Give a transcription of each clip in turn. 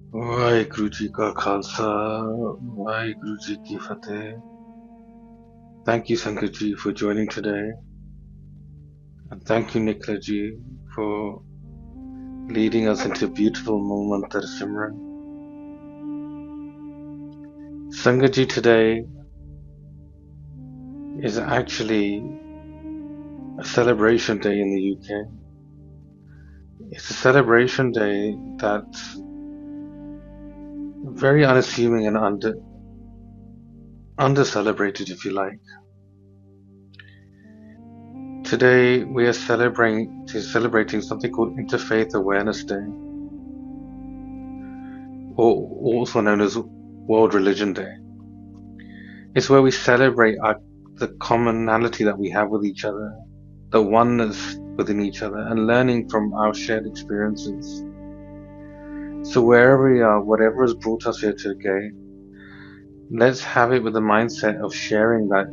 वाहिगुरु जी का खालसा वाहिगुरु जी की फतेह. Thank you Sangat ji for joining today, and thank you Nicola ji for leading us into a beautiful moment of Simran. Sangat ji, today is actually a celebration day in the UK. It's a celebration day that's very unassuming and under celebrated, if you like. Today we are celebrating something called Interfaith Awareness Day, or also known as World Religion Day. It's where we celebrate the commonality that we have with each other, the oneness within each other, and learning from our shared experiences. So wherever we are, whatever has brought us here today, let's have it with the mindset of sharing that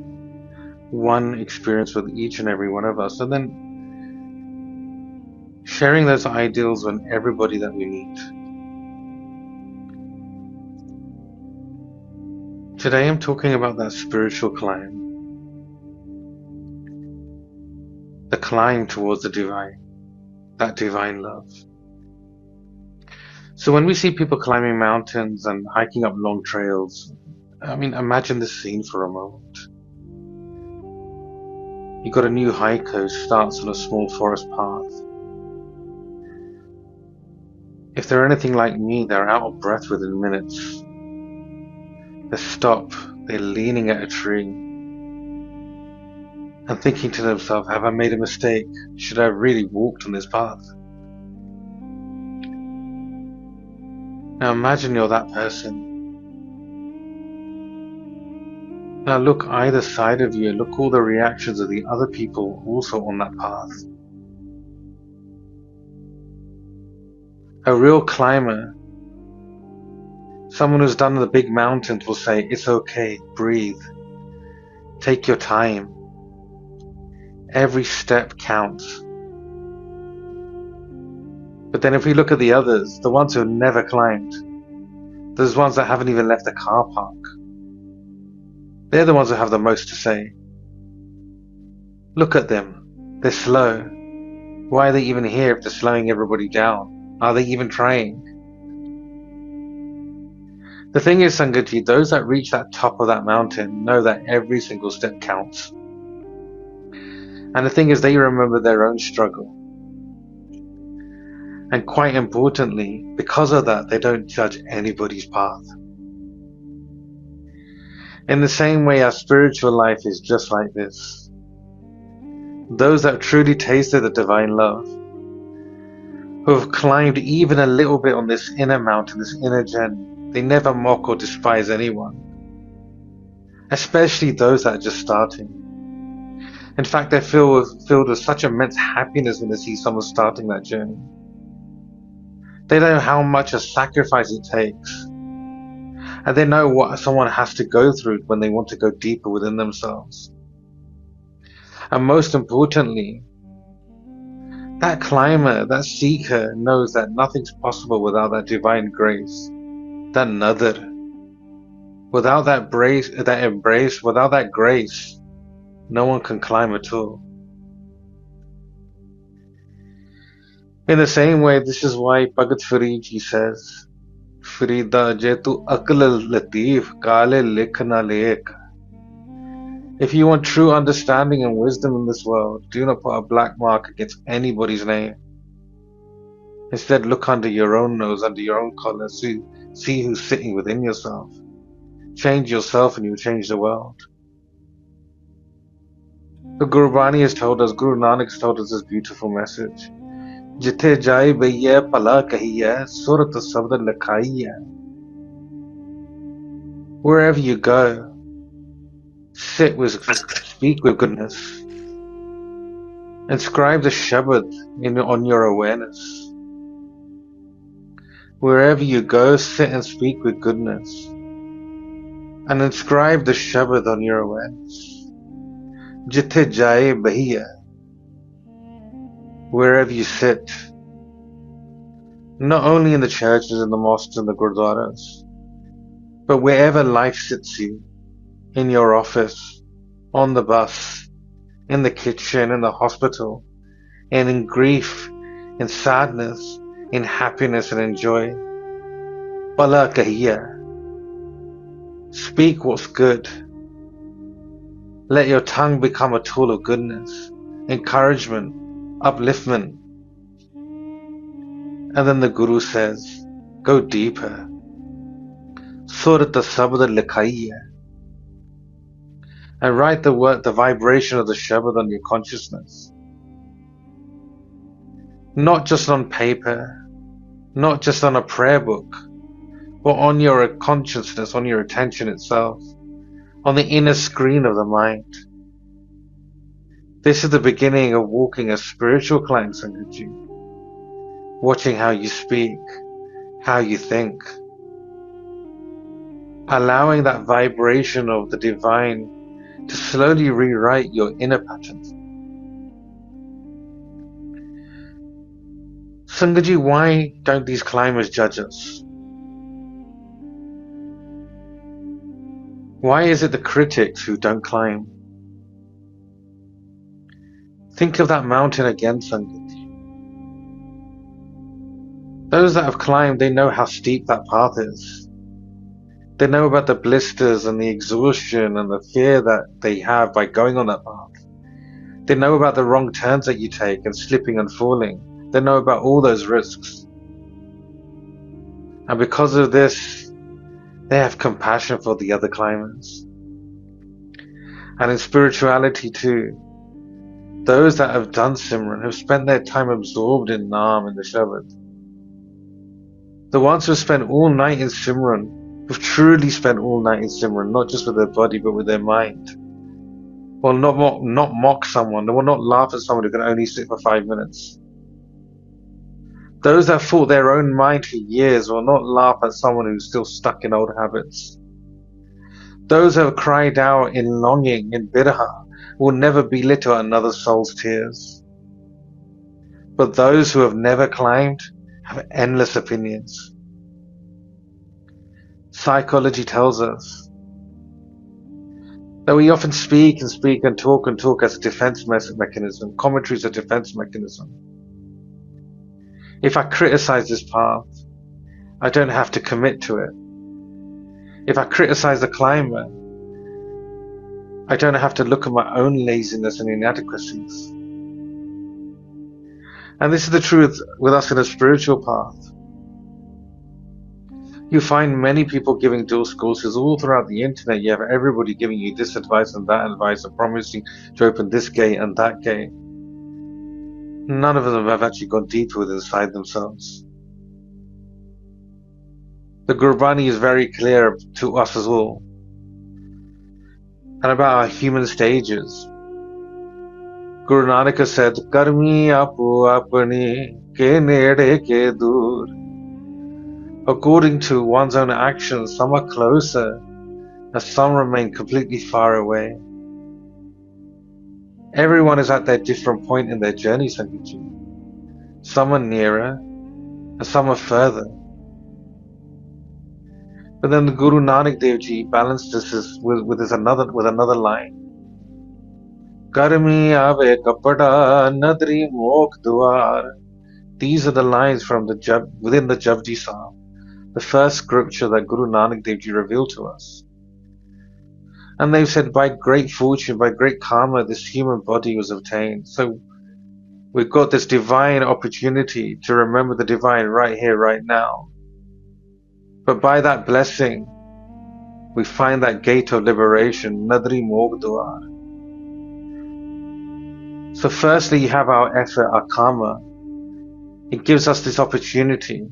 one experience with each and every one of us, and then sharing those ideals with everybody that we meet. Today I'm talking about that spiritual climb, the climb towards the divine, that divine love. So when we see people climbing mountains and hiking up long trails, imagine this scene for a moment. You got a new hiker who starts on a small forest path. If they're anything like me, they're out of breath within minutes. They stop, they're leaning at a tree and thinking to themselves, have I made a mistake? Should I have really walked on this path? Now imagine you're that person. Now look either side of you, look all the reactions of the other people also on that path. A real climber, someone who's done the big mountains, will say, it's okay, breathe, take your time. Every step counts. But then if we look at the others, the ones who have never climbed, those ones that haven't even left the car park, they're the ones who have the most to say. Look at them. They're slow. Why are they even here if they're slowing everybody down? Are they even trying? The thing is, Sangat ji, those that reach that top of that mountain know that every single step counts. And the thing is, they remember their own struggle. And quite importantly, because of that, they don't judge anybody's path. In the same way, our spiritual life is just like this. Those that truly tasted the divine love, who have climbed even a little bit on this inner mountain, this inner journey, they never mock or despise anyone, especially those that are just starting. In fact, they're filled with such immense happiness when they see someone starting that journey. They know how much a sacrifice it takes, and they know what someone has to go through when they want to go deeper within themselves. And most importantly, that climber, that seeker knows that nothing's possible without that divine grace, that nadar. Without that embrace, without that grace, no one can climb at all. In the same way, this is why Bhagat Farid ji says, Farida je tu aql latif kale likh na lek. If you want true understanding and wisdom in this world, do not put a black mark against anybody's name. Instead, look under your own nose, under your own collar, see who's sitting within yourself. Change yourself and you change the world. The Guru Bani has told us, Guru Nanak has told us this beautiful message. Jithe jai bhaiya pala kahiya, surat sabd lakhaiya. Wherever you go, speak with goodness. Inscribe the Shabad on your awareness. Wherever you go, sit and speak with goodness. And inscribe the Shabad on your awareness. Jithe jaye bhaiya. Wherever you sit, not only in the churches and the mosques and the gurdwaras, but wherever life sits you, in your office, on the bus, in the kitchen, in the hospital, and in grief, in sadness, in happiness and in joy. Bala kahiya. Speak what's good. Let your tongue become a tool of goodness, encouragement, upliftment. And then the Guru says, go deeper. Surat sabad likhaiya. And write the word, the vibration of the Shabad on your consciousness. Not just on paper, not just on a prayer book, but on your consciousness, on your attention itself, on the inner screen of the mind. This is the beginning of walking a spiritual climb, Sangaji. Watching how you speak, how you think. Allowing that vibration of the divine to slowly rewrite your inner patterns. Sangaji, why don't these climbers judge us? Why is it the critics who don't climb? Think of that mountain again, Sangaji. Those that have climbed, they know how steep that path is. They know about the blisters and the exhaustion and the fear that they have by going on that path. They know about the wrong turns that you take and slipping and falling. They know about all those risks. And because of this, they have compassion for the other climbers. And in spirituality too, those that have done Simran, have spent their time absorbed in Naam, in the Shabad. The ones who have spent all night in Simran, who've truly spent all night in Simran, not just with their body, but with their mind. Will not mock someone, they will not laugh at someone who can only sit for 5 minutes. Those that fought their own mind for years will not laugh at someone who's still stuck in old habits. Those who have cried out in longing, in birha, will never belittle another soul's tears. But those who have never climbed have endless opinions. Psychology tells us that we often speak and talk as a defense mechanism. Commentary is a defense mechanism. If I criticize this path, I don't have to commit to it. If I criticize the climber, I don't have to look at my own laziness and inadequacies. And this is the truth with us in a spiritual path. You find many people giving dual courses all throughout the internet. You have everybody giving you this advice and that advice and promising to open this gate and that gate. None of them have actually gone deeper within inside themselves. The Gurbani is very clear to us as well. And about our human stages. Guru Nanak said, Karmi apu apni ke nede ke dur. According to one's own actions, some are closer and some remain completely far away. Everyone is at their different point in their journey, Sangaji. Some are nearer and some are further. But then the Guru Nanak Dev Ji balanced this with another line. Karmi ave kapada nadri mok duar. These are the lines from within the Japji Sahib, the first scripture that Guru Nanak Dev Ji revealed to us. And they've said, by great fortune, by great karma, this human body was obtained. So we've got this divine opportunity to remember the divine right here, right now. But by that blessing, we find that gate of liberation, Nadri Mog Duar. So firstly, you have our effort, our karma. It gives us this opportunity.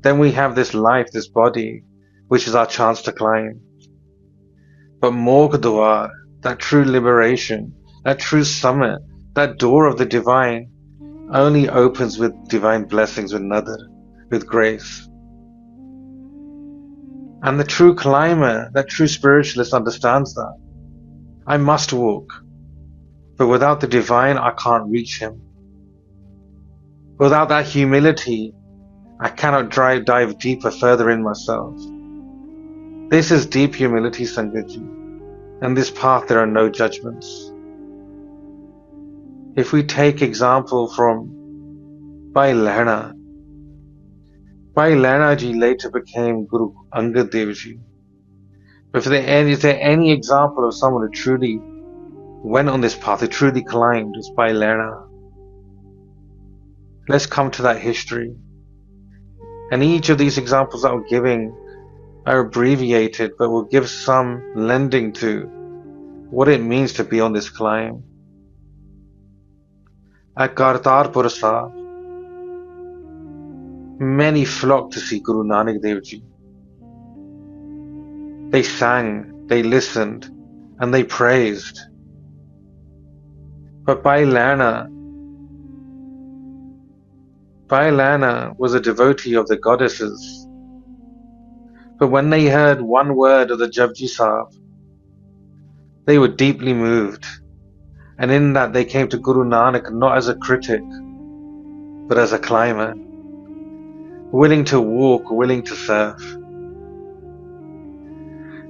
Then we have this life, this body, which is our chance to climb. But Mog Duar, that true liberation, that true summit, that door of the divine, only opens with divine blessings, with nadar, with grace. And the true climber, that true spiritualist understands that. I must walk, but without the divine, I can't reach him. Without that humility, I cannot dive deeper further in myself. This is deep humility, Sangatji. And this path there are no judgments. If we take example from Bhai Lehna Ji later became Guru Angad Dev Ji. But is there any example of someone who truly went on this path, who truly climbed? It's Bhai Lehna. Let's come to that history. And each of these examples that we're giving are abbreviated, but will give some lending to what it means to be on this climb. At Kartarpur Sahib, many flocked to see Guru Nanak Dev Ji. They sang, they listened, and they praised. But Bhai Lehna was a devotee of the goddesses. But when they heard one word of the Japji Sahib, they were deeply moved. And in that they came to Guru Nanak not as a critic, but as a climber, willing to walk, willing to serve.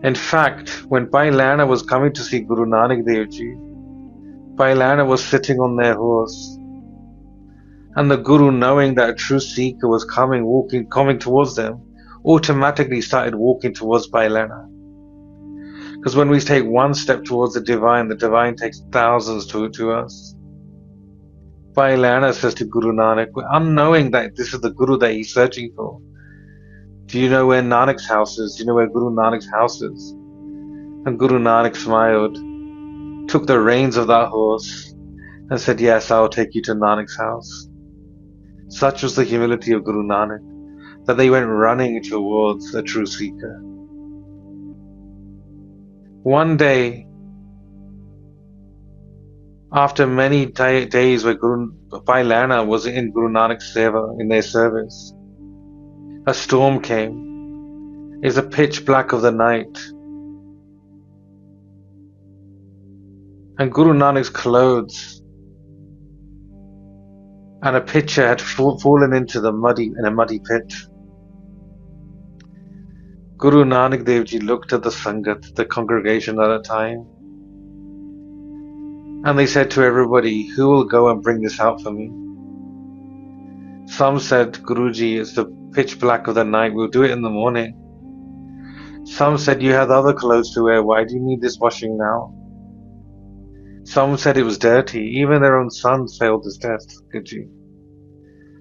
In fact, when Bhai Lehna was coming to see Guru Nanak Dev Ji, Bhai Lehna was sitting on their horse. And the Guru, knowing that a true seeker was coming towards them, automatically started walking towards Bhai Lehna. Because when we take one step towards the divine takes thousands to us. Bhai Lehna says to Guru Nanak, unknowing that this is the Guru that he's searching for, do you know where Nanak's house is? Do you know where Guru Nanak's house is? And Guru Nanak smiled, took the reins of that horse, and said, yes, I'll take you to Nanak's house. Such was the humility of Guru Nanak, that they went running towards a true seeker. One day, after many days where Bhai Lehna was in Guru Nanak's seva, in their service, a storm came. It was the pitch black of the night. And Guru Nanak's clothes and a pitcher had fallen into a muddy pit. Guru Nanak Dev Ji looked at the Sangat, the congregation at that time, and they said to everybody, who will go and bring this out for me? Some said, Guruji, it's the pitch black of the night, we'll do it in the morning. Some said, you have other clothes to wear, why do you need this washing now? Some said it was dirty, even their own sons failed this test, Guruji.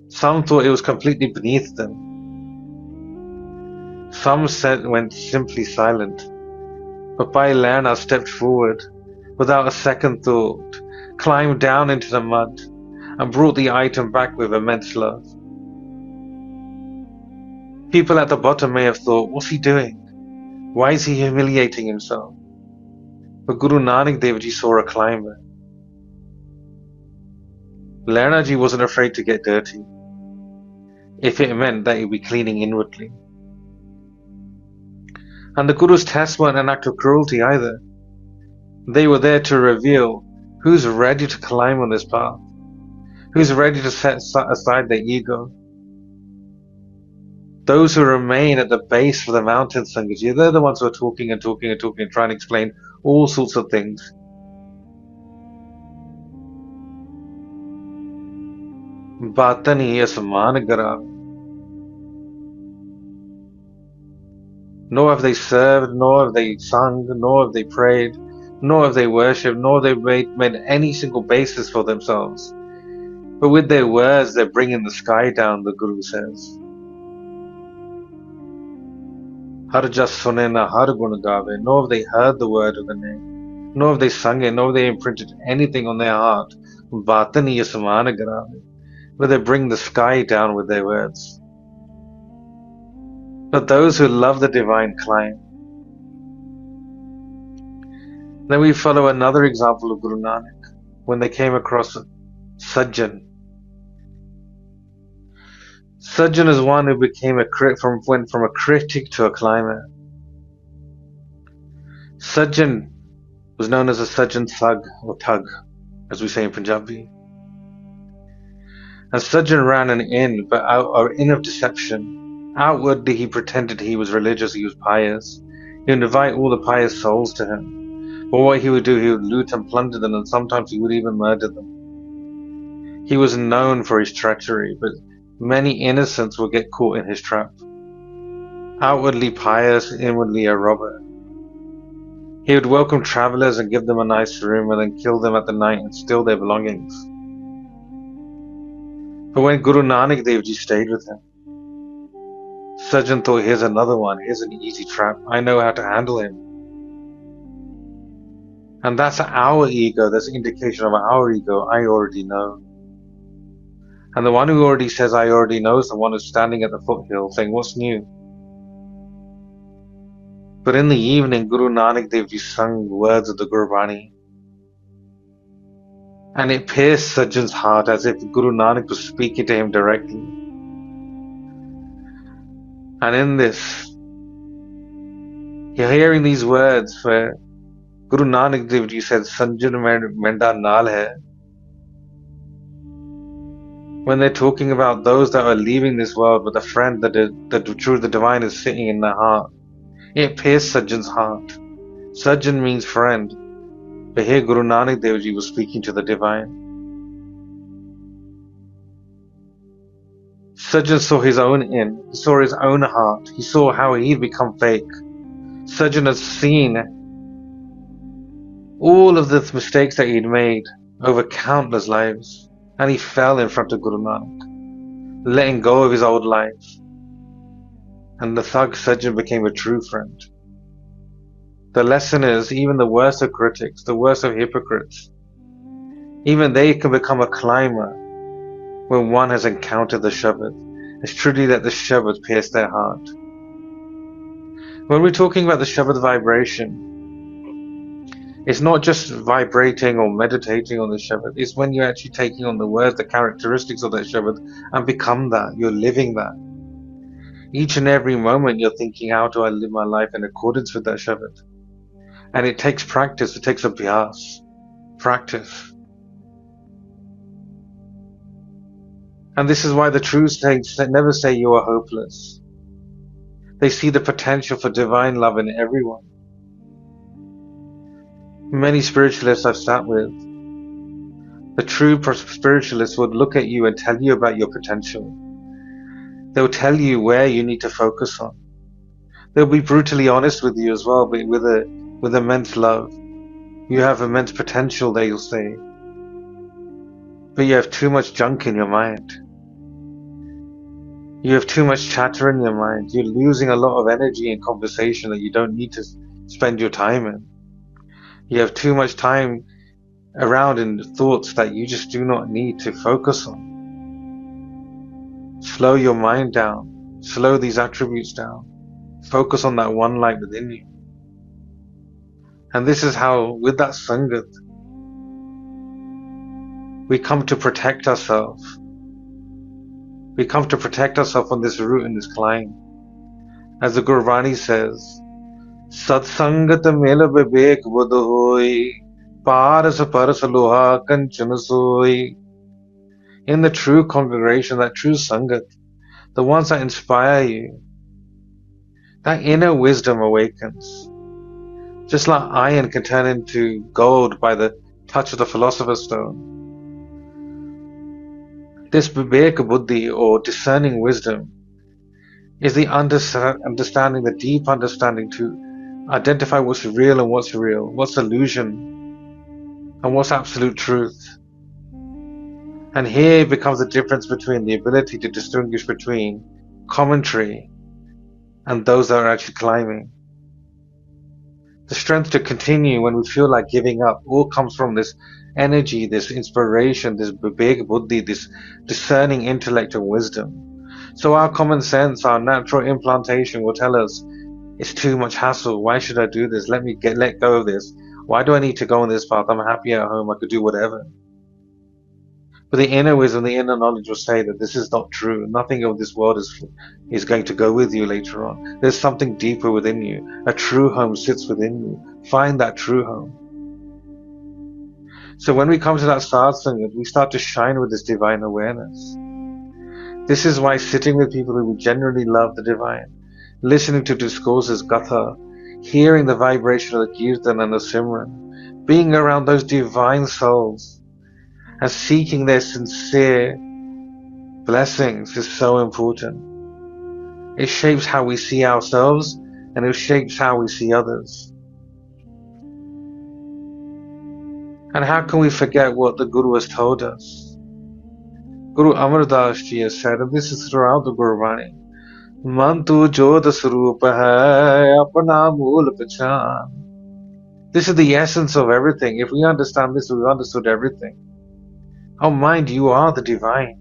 Some thought it was completely beneath them. Some went simply silent. But Bhai Lehna stepped forward without a second thought, climbed down into the mud, and brought the item back with immense love. People at the bottom may have thought, what's he doing? Why is he humiliating himself? But Guru Nanak Dev Ji saw a climber. Lehna Ji wasn't afraid to get dirty, if it meant that he'd be cleaning inwardly. And the Guru's tests weren't an act of cruelty either. They were there to reveal who's ready to climb on this path, who's ready to set aside their ego. Those who remain at the base of the mountain, Sangaji, they're the ones who are talking and trying to explain all sorts of things. Batan hi asman garav. Nor have they served, nor have they sung, nor have they prayed, nor have they worshipped, nor have they made any single basis for themselves. But with their words, they're bringing the sky down, the Guru says. Har jas sune na har gun gave, nor have they heard the word of the name, nor have they sung it, nor have they imprinted anything on their heart. Batan hi asman garav. But they bring the sky down with their words. But those who love the divine climb. Then we follow another example of Guru Nanak when they came across Sajjan. Sajjan is one who went from a critic to a climber. Sajjan was known as a Sajjan Thug or Thug, as we say in Punjabi. And Sajjan ran an inn, but an inn of deception. Outwardly he pretended he was religious, he was pious. He would invite all the pious souls to him. But what he would do, he would loot and plunder them, and sometimes he would even murder them. He was known for his treachery, but many innocents would get caught in his trap. Outwardly pious, inwardly a robber. He would welcome travelers and give them a nice room, and then kill them at the night and steal their belongings. But when Guru Nanak Dev Ji stayed with him, Sajjan thought, here's another one, here's an easy trap, I know how to handle him. And that's our ego, that's an indication of our ego, I already know. And the one who already says I already know is the one who's standing at the foothill saying, what's new? But in the evening, Guru Nanak Dev Ji sung words of the Gurbani. And it pierced Sajjan's heart as if Guru Nanak was speaking to him directly. And in this, you're hearing these words where Guru Nanak Dev Ji said, Sanjan Menda Naal hai. When they're talking about those that are leaving this world with a friend that the divine is sitting in their heart, it pierced Sajjan's heart. Sajjan means friend. But here Guru Nanak Dev Ji was speaking to the divine. Sajjan saw his own inn, he saw his own heart, he saw how he'd become fake. Sajjan had seen all of the mistakes that he'd made over countless lives, and he fell in front of Guru Nanak, letting go of his old life. And the thug Sajjan became a true friend. The lesson is, even the worst of critics, the worst of hypocrites, even they can become a climber when one has encountered the Shabad. It's truly that the Shabad pierced their heart. When we're talking about the Shabad vibration, it's not just vibrating or meditating on the Shabad, it's when you're actually taking on the words, the characteristics of that Shabad, and become that, you're living that. Each and every moment you're thinking, how do I live my life in accordance with that Shabad? And it takes practice, it takes abhyas, practice. And this is why the true saints never say you are hopeless. They see the potential for divine love in everyone. Many spiritualists I've sat with, the true spiritualists would look at you and tell you about your potential. They'll tell you where you need to focus on. They'll be brutally honest with you as well, but with immense love. You have immense potential, they'll say. But you have too much junk in your mind. You have too much chatter in your mind. You're losing a lot of energy in conversation that you don't need to spend your time in. You have too much time around in thoughts that you just do not need to focus on. Slow your mind down. Slow these attributes down. Focus on that one light within you. And this is how, with that Sangat, we come to protect ourselves. We come to protect ourselves on this route and this climb. As the Gurbani says, Satsangat mela vivek buddh hoi, paras paras loha kanchan soi. In the true congregation, that true Sangat, the ones that inspire you, that inner wisdom awakens. Just like iron can turn into gold by the touch of the philosopher's stone. This Vivek Buddhi, or discerning wisdom, is the understanding, the deep understanding to identify what's real and what's real, what's illusion, and what's absolute truth. And here becomes the difference between the ability to distinguish between commentary and those that are actually climbing. The strength to continue when we feel like giving up all comes from this energy, this inspiration, this Vivek Buddhi, this discerning intellect and wisdom. So our common sense, our natural implantation will tell us, it's too much hassle, why should I do this? Let go of this. Why do I need to go on this path? I'm happy at home, I could do whatever. But the inner wisdom, the inner knowledge will say that this is not true. Nothing of this world is going to go with you later on. There's something deeper within you. A true home sits within you. Find that true home. So when we come to that satsang, we start to shine with this divine awareness. This is why sitting with people who genuinely love the divine, listening to discourses gatha, hearing the vibration of the kirtan and the simran, being around those divine souls and seeking their sincere blessings is so important. It shapes how we see ourselves and it shapes how we see others. And how can we forget what the Guru has told us? Guru Amar Das Ji has said, and this is throughout the Gurbani, Man tu jod swarup hai, apna mool pehchan. This is the essence of everything. If we understand this, we've understood everything. Oh mind, you are the divine.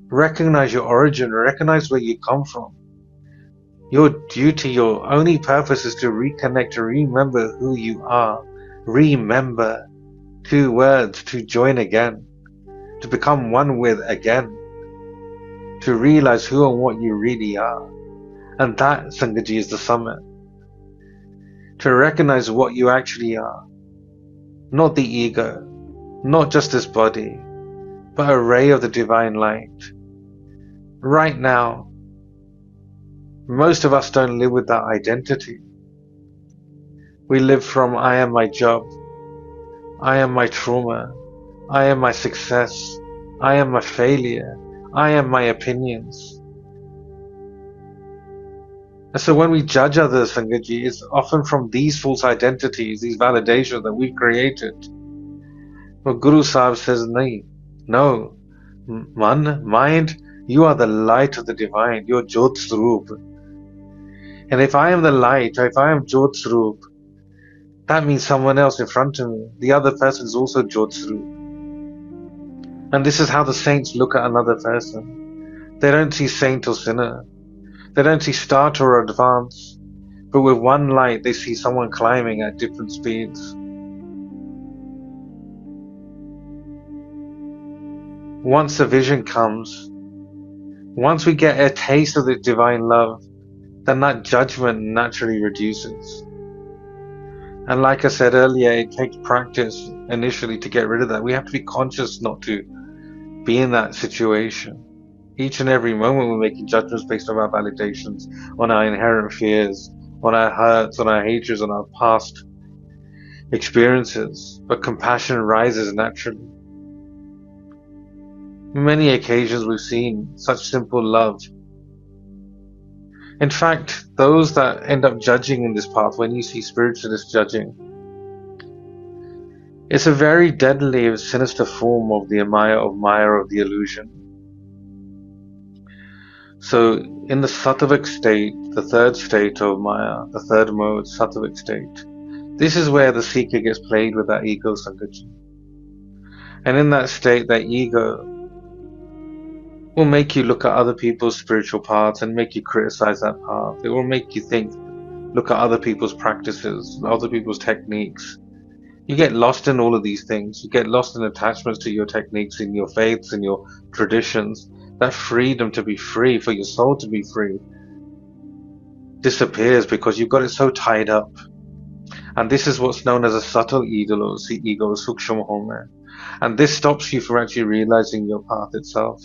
Recognize your origin, recognize where you come from. Your duty, your only purpose is to reconnect, to remember who you are. Remember. 2 words, to join again. To become one with again. To realize who and what you really are. And that, Sangaji, is the summit. To recognize what you actually are. Not the ego, not just this body, but a ray of the divine light. Right now, most of us don't live with that identity. We live from I am my job, I am my trauma, I am my success, I am my failure, I am my opinions. And so when we judge others, Sangaji, it's often from these false identities, these validations that we've created. But Guru Sahib says, no, mind, you are the light of the divine, you're Jyot Swarup. And if I am the light, or if I am Jyot Swarup, that means someone else in front of me. The other person is also Jyot Swarup. And this is how the saints look at another person. They don't see saint or sinner. They don't see start or advance. But with one light, they see someone climbing at different speeds. Once the vision comes, once we get a taste of the divine love, then that judgment naturally reduces. And like I said earlier, it takes practice initially to get rid of that. We have to be conscious not to be in that situation. Each and every moment we're making judgments based on our validations, on our inherent fears, on our hurts, on our hatreds, on our past experiences. But compassion rises naturally. Many occasions we've seen such simple love. In fact, those that end up judging in this path, when you see spiritualists judging, it's a very deadly, sinister form of the Maya of the illusion. So, in the Sattvic state, the third state of Maya, the third mode, Sattvic state, this is where the seeker gets played with that ego, Sangaji. And in that state, that ego will make you look at other people's spiritual paths and make you criticize that path. It will make you look at other people's practices, other people's techniques. You get lost in all of these things. You get lost in attachments to your techniques, in your faiths, in your traditions. That freedom to be free, for your soul to be free, disappears because you've got it so tied up. And this is what's known as a subtle ego, sukshma home. And this stops you from actually realizing your path itself.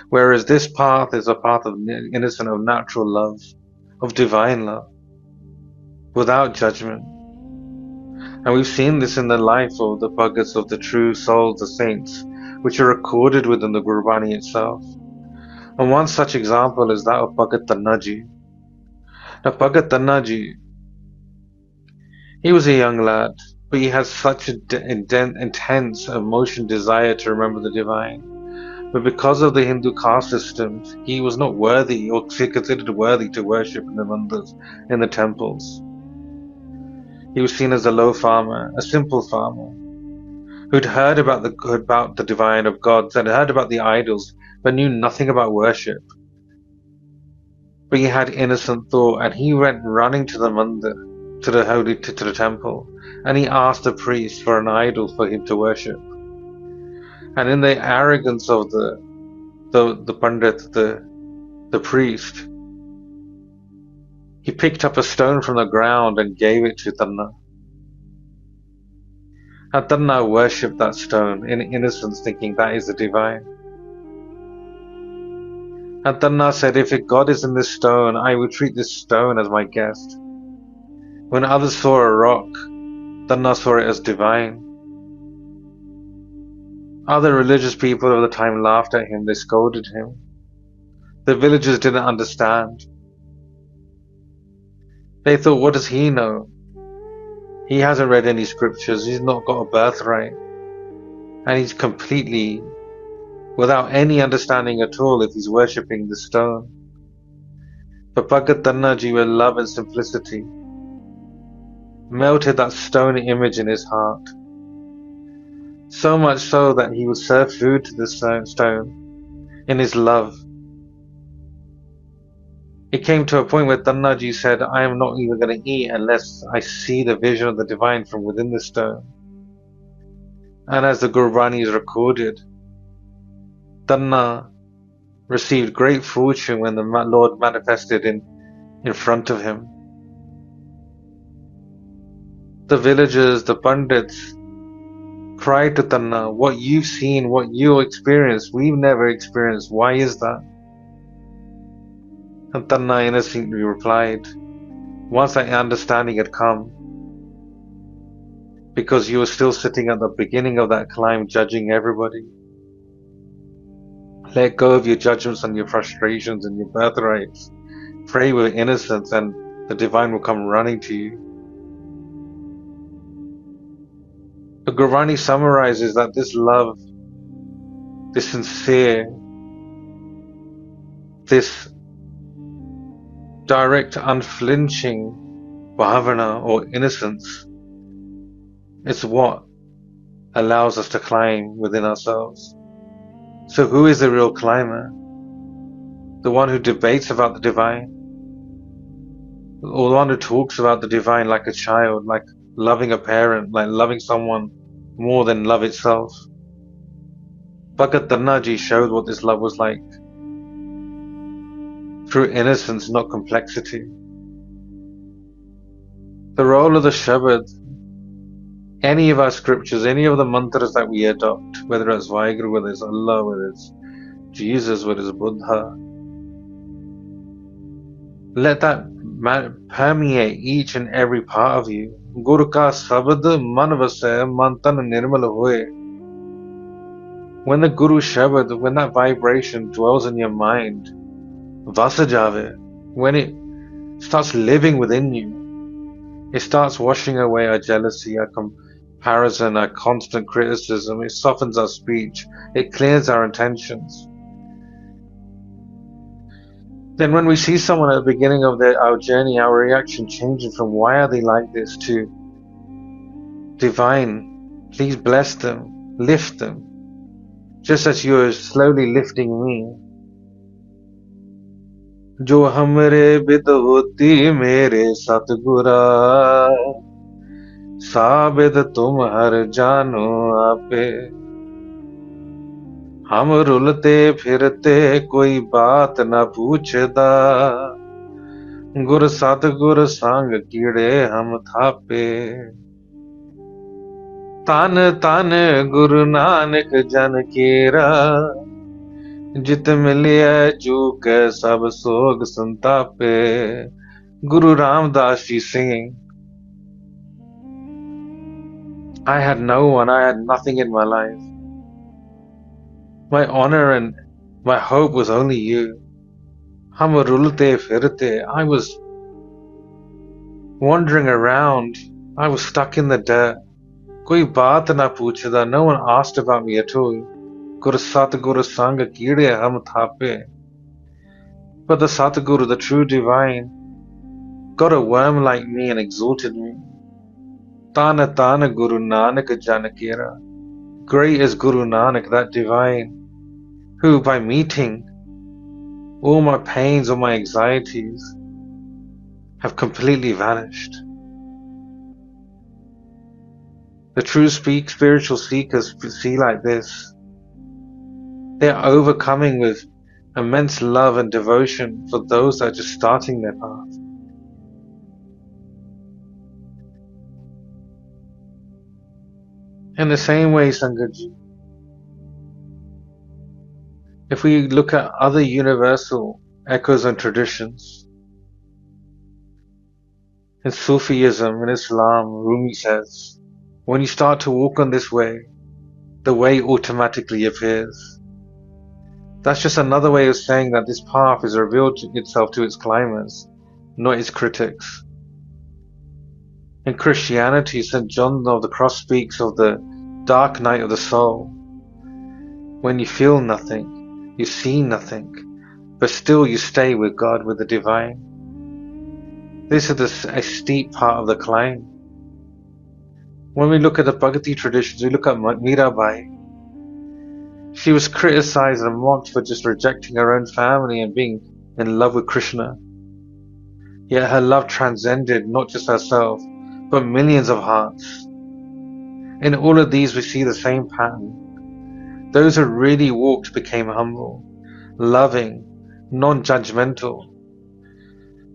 Whereas this path is a path of innocent, of natural love, of divine love, without judgment. And we've seen this in the life of the bhagats, of the true souls, the saints, which are recorded within the Gurbani itself. And one such example is that of Bhagat Tannaji. Now, Bhagat Tannaji, he was a young lad, but he had such an intense emotion, desire to remember the divine. But because of the Hindu caste systems, he was not worthy or considered worthy to worship in the mandirs, in the temples. He was seen as a low farmer, a simple farmer, who'd heard about the divine of gods and heard about the idols, but knew nothing about worship. But he had innocent thought, and he went running to the mandir, to the temple, and he asked the priest for an idol for him to worship. And in the arrogance of the pandit, the priest, he picked up a stone from the ground and gave it to Tanna. And Tanna worshipped that stone in innocence, thinking that is the divine. And Tanna said, if God is in this stone, I will treat this stone as my guest. When others saw a rock, Tanna saw it as divine. Other religious people of the time laughed at him, they scolded him. The villagers didn't understand. They thought, what does he know? He hasn't read any scriptures, he's not got a birthright. And he's completely without any understanding at all if he's worshipping the stone. But Bhagat Tannaji, with love and simplicity, melted that stone image in his heart. So much so that he would serve food to the stone in his love. It came to a point where Tannaji said, I am not even going to eat unless I see the vision of the divine from within the stone. And as the Gurbani is recorded, Tanna received great fortune when the Lord manifested in front of him. The villagers, the Pandits, cried to Tanna, what you've seen, what you experienced, we've never experienced. Why is that? And Tanna innocently replied, once that understanding had come, because you were still sitting at the beginning of that climb judging everybody. Let go of your judgments and your frustrations and your birthrights. Pray with innocence and the divine will come running to you. The Gurbani summarizes that this love, this sincere, this direct, unflinching bhavana or innocence is what allows us to climb within ourselves. So who is the real climber? The one who debates about the divine? Or the one who talks about the divine like a child, like loving a parent, like loving someone more than love itself? Bhagat Tannaji showed what this love was like. Through innocence, not complexity. The role of the Shabad, any of our scriptures, any of the mantras that we adopt, whether it's Vaheguru, whether it's Allah, whether it's Jesus, whether it's Buddha, let that permeate each and every part of you. Guru ka sabad man vasai man tan nirmal hoye. When the Guru Shabad, when that vibration dwells in your mind, vasa jave, when it starts living within you, it starts washing away our jealousy, our comparison, our constant criticism. It softens our speech. It clears our intentions. Then when we see someone at the beginning of our journey, our reaction changes from why are they like this to divine, please bless them, lift them, just as you are slowly lifting me. Jo hamre bid hoti mere satgura, sabid tum har jano ape. हम रुलते फिरते कोई बात न पूछदा, गुर सतगुर संग कीड़े हम थापे. तन तन गुरु नानक जन केरा, जित मिलिया चूक सब सोग संतापे. Guru Ramdas ji singing, I had no one, I had nothing in my life. My honor and my hope was only you. Hum rulte firte. I was wandering around. I was stuck in the dirt. Koi baat na puchda. No one asked about me at all. Guru Satguru Sangha Kide hum thape. But the Satguru, the true divine, got a worm like me and exalted me. Tana Tana Guru Nanak Janakira. Great is Guru Nanak, that divine, who by meeting all my pains, all my anxieties have completely vanished. The true spiritual seekers see like this. They are overcoming with immense love and devotion for those that are just starting their path. In the same way, Sangatji, If we look at other universal echoes and traditions, in Sufism, in Islam, Rumi says, when you start to walk on this way, the way automatically appears. That's just another way of saying that this path has revealed itself to its climbers, not its critics. In Christianity, St. John of the Cross speaks of the dark night of the soul, when you feel nothing, you see nothing, but still you stay with God, with the divine. This is a steep part of the climb. When we look at the Bhagati traditions, we look at Mirabai. She was criticized and mocked for just rejecting her own family and being in love with Krishna. Yet her love transcended not just herself, but millions of hearts. In all of these we see the same pattern. Those who really walked became humble, loving, non-judgmental.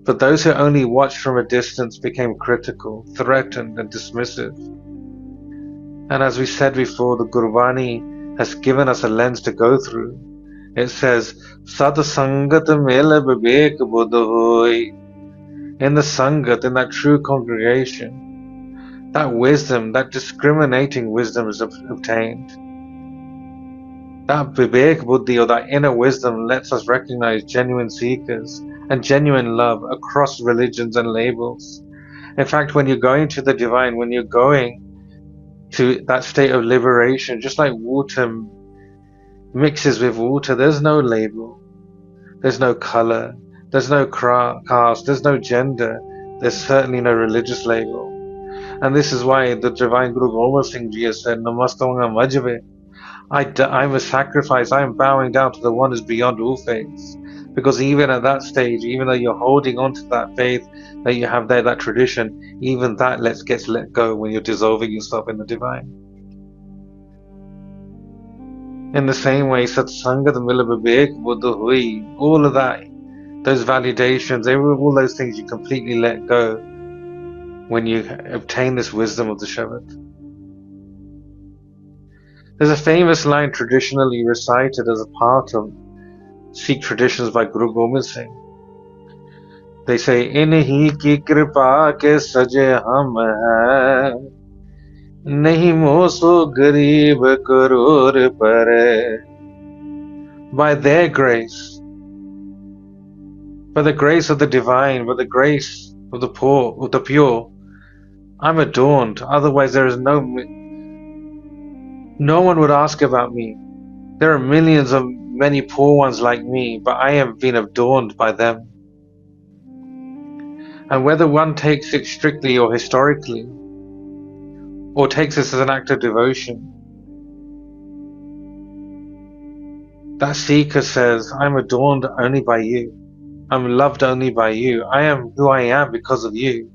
But those who only watched from a distance became critical, threatened and dismissive. And as we said before, the Gurbani has given us a lens to go through. It says, Sad Sangat Mela Vivek Buddha Hoy. In the Sangat, in that true congregation, that wisdom, that discriminating wisdom is obtained. That Vivek Buddhi, or that inner wisdom, lets us recognize genuine seekers and genuine love across religions and labels. In fact, when you're going to the divine, when you're going to that state of liberation, just like water mixes with water, there's no label, there's no color, there's no caste, there's no gender, there's certainly no religious label. And this is why the divine Guru Gobind Singh Ji has said, Namastanga Majave. I'm a sacrifice, I am bowing down to the one who is beyond all faiths. Because even at that stage, even though you're holding on to that faith that you have there, that tradition, even that gets let go when you're dissolving yourself in the divine. In the same way, Satsangat Mila Vivek Buddha Hui, all of that, those validations, all those things you completely let go when you obtain this wisdom of the Shabad. There's a famous line traditionally recited as a part of Sikh traditions by Guru Gobind Singh. They say, Inhi ki kripa ke saje hum hai, nahi moso garib karor pare. By their grace, by the grace of the divine, by the grace of the poor, of the pure, I'm adorned. Otherwise there is no one would ask about me. There are millions of many poor ones like me, but I have been adorned by them. And whether one takes it strictly or historically, or takes this as an act of devotion, that seeker says, I'm adorned only by you. I'm loved only by you. I am who I am because of you.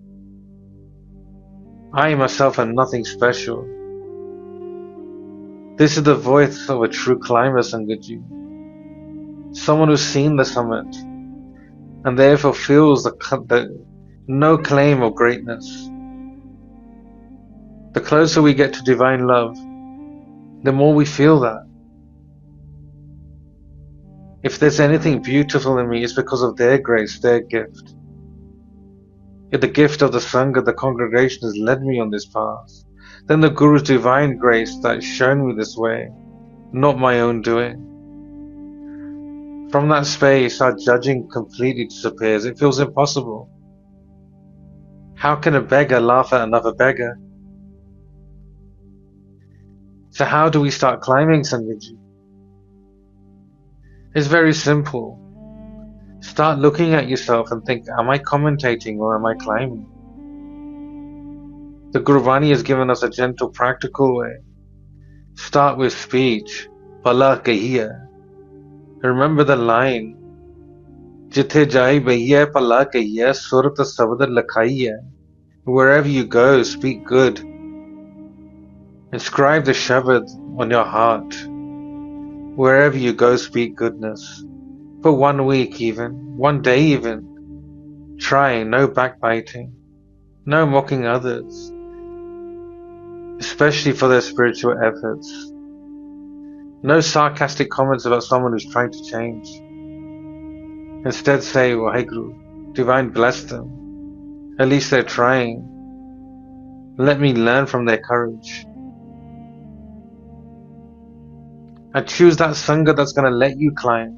I myself am nothing special. This is the voice of a true climber, Sangatji. Someone who's seen the summit and therefore feels the no claim of greatness. The closer we get to divine love, the more we feel that. If there's anything beautiful in me, it's because of their grace, their gift. If the gift of the Sangha, the congregation, has led me on this path, then the Guru's divine grace that has shown me this way, not my own doing. From that space, our judging completely disappears. It feels impossible. How can a beggar laugh at another beggar? So how do we start climbing, Sangatji? It's very simple. Start looking at yourself and think, am I commentating or am I climbing? The Gurbani has given us a gentle, practical way. Start with speech. Pala kahiya. Remember the line. Jithe jai bhaiya pala kahiya surat sabad lakhaiya. Wherever you go, speak good. Inscribe the Shabad on your heart. Wherever you go, speak goodness. For 1 week even, 1 day even. Try no backbiting, no mocking others, especially for their spiritual efforts. No sarcastic comments about someone who's trying to change. Instead say, Waheguru, divine bless them. At least they're trying. Let me learn from their courage. And choose that Sangha that's going to let you climb.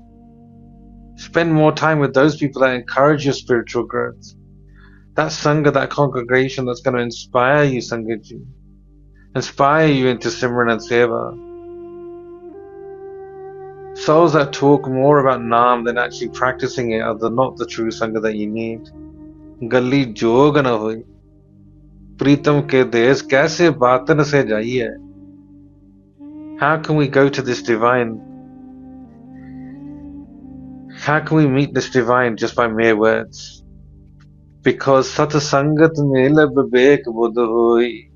Spend more time with those people that encourage your spiritual growth. That Sangha, that congregation that's going to inspire you, Sangaji. Inspire you into Simran and Seva. Souls that talk more about Naam than actually practicing it are not the true Sangha that you need. Galli jog na hoy. Pritam ke desh kaise baatan se jaiye. How can we go to this divine? How can we meet this divine just by mere words? Because Satasangat mela vivek buddha hoy.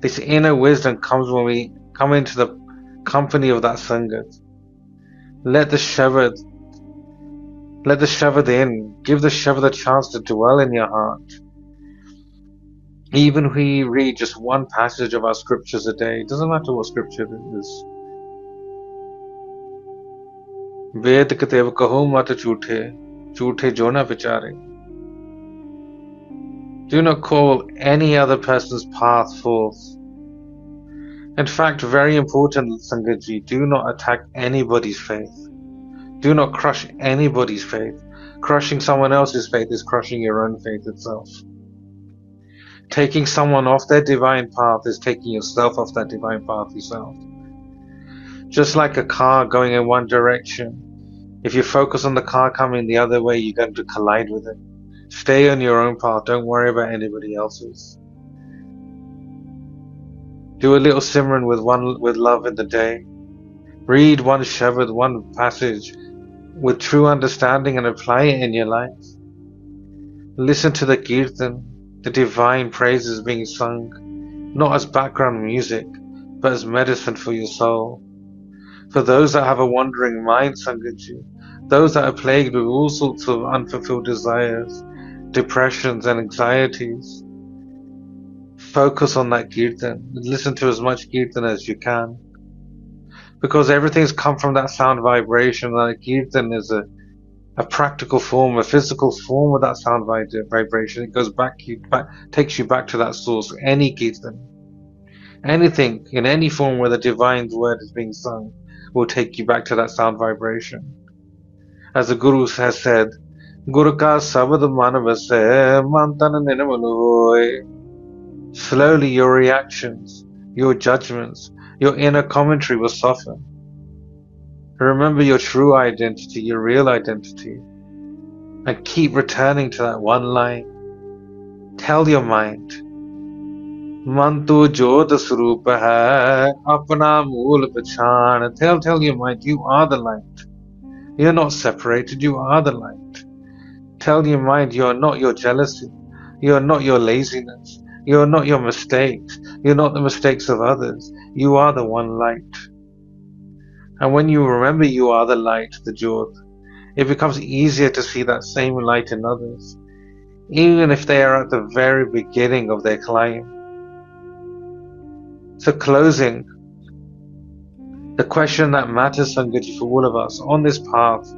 This inner wisdom comes when we come into the company of that Sangat. Let the Shabad in. Give the Shabad a chance to dwell in your heart. Even if we read just one passage of our scriptures a day, it doesn't matter what scripture it is. Ved katev kaho mat jhute jo na vichare. Do not call any other person's path false. In fact, very important, Sangaji, do not attack anybody's faith. Do not crush anybody's faith. Crushing someone else's faith is crushing your own faith itself. Taking someone off their divine path is taking yourself off that divine path yourself. Just like a car going in one direction, if you focus on the car coming the other way, you're going to collide with it. Stay on your own path. Don't worry about anybody else's. Do a little Simran with love in the day. Read one Shabad, one passage with true understanding and apply it in your life. Listen to the Kirtan, the divine praises being sung, not as background music, but as medicine for your soul. For those that have a wandering mind, Sangaji, those that are plagued with all sorts of unfulfilled desires, depressions and anxieties, focus on that Kirtan. Listen to as much Kirtan as you can. Because everything's come from that sound vibration. That Kirtan is a practical form, a physical form of that sound vibration. It goes back, takes you back to that source. Any Kirtan, anything in any form where the divine word is being sung, will take you back to that sound vibration. As the Guru has said, Guru ka sabad manavase mantana nirmal. Slowly your reactions, your judgments, your inner commentary will soften. Remember your true identity, your real identity, and keep returning to that one line. Tell your mind, Man tu jod swarup hai, apna mool pachan. Tell your mind, you are the light. You're not separated, you are the light. Tell your mind, you are not your jealousy, you are not your laziness, you are not your mistakes, you're not the mistakes of others, you are the one light. And when you remember you are the light, the Jyot, it becomes easier to see that same light in others, even if they are at the very beginning of their climb. So closing, the question that matters, Sangaji, for all of us on this path,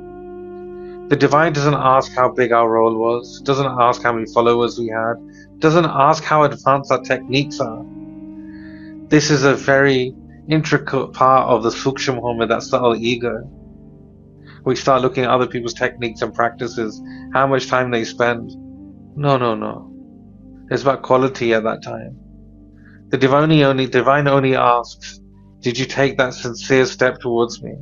the divine doesn't ask how big our role was, doesn't ask how many followers we had, doesn't ask how advanced our techniques are. This is a very intricate part of the Sukshma Homa, that subtle ego. We start looking at other people's techniques and practices, how much time they spend. No. It's about quality at that time. The divine only asks, did you take that sincere step towards me?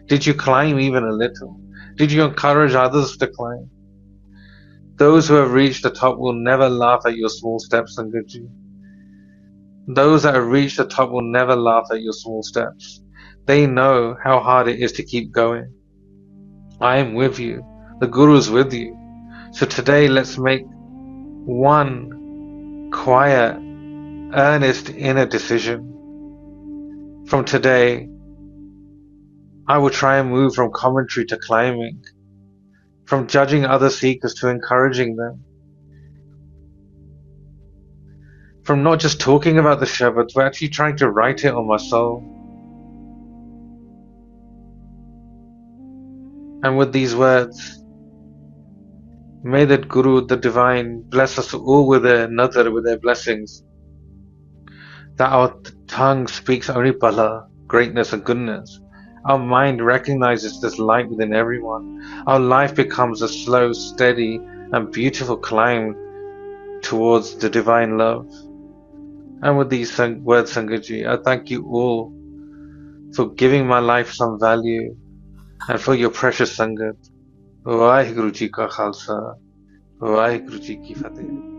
Did you climb even a little? Did you encourage others to climb? Those who have reached the top will never laugh at your small steps, Sangaji. Those that have reached the top will never laugh at your small steps. They know how hard it is to keep going. I am with you. The Guru is with you. So today let's make one quiet, earnest inner decision. From today, I will try and move from commentary to climbing, from judging other seekers to encouraging them, from not just talking about the Shabad, but actually trying to write it on my soul. And with these words, may that Guru, the Divine, bless us all with their nazar, with their blessings, that our tongue speaks only Bala, greatness and goodness. Our mind recognizes this light within everyone. Our life becomes a slow, steady, and beautiful climb towards the divine love. And with these words, Sangaji, I thank you all for giving my life some value and for your precious Sangat. Vaheguru Ji Ka Khalsa, Vaheguru Ji Ki Fateh.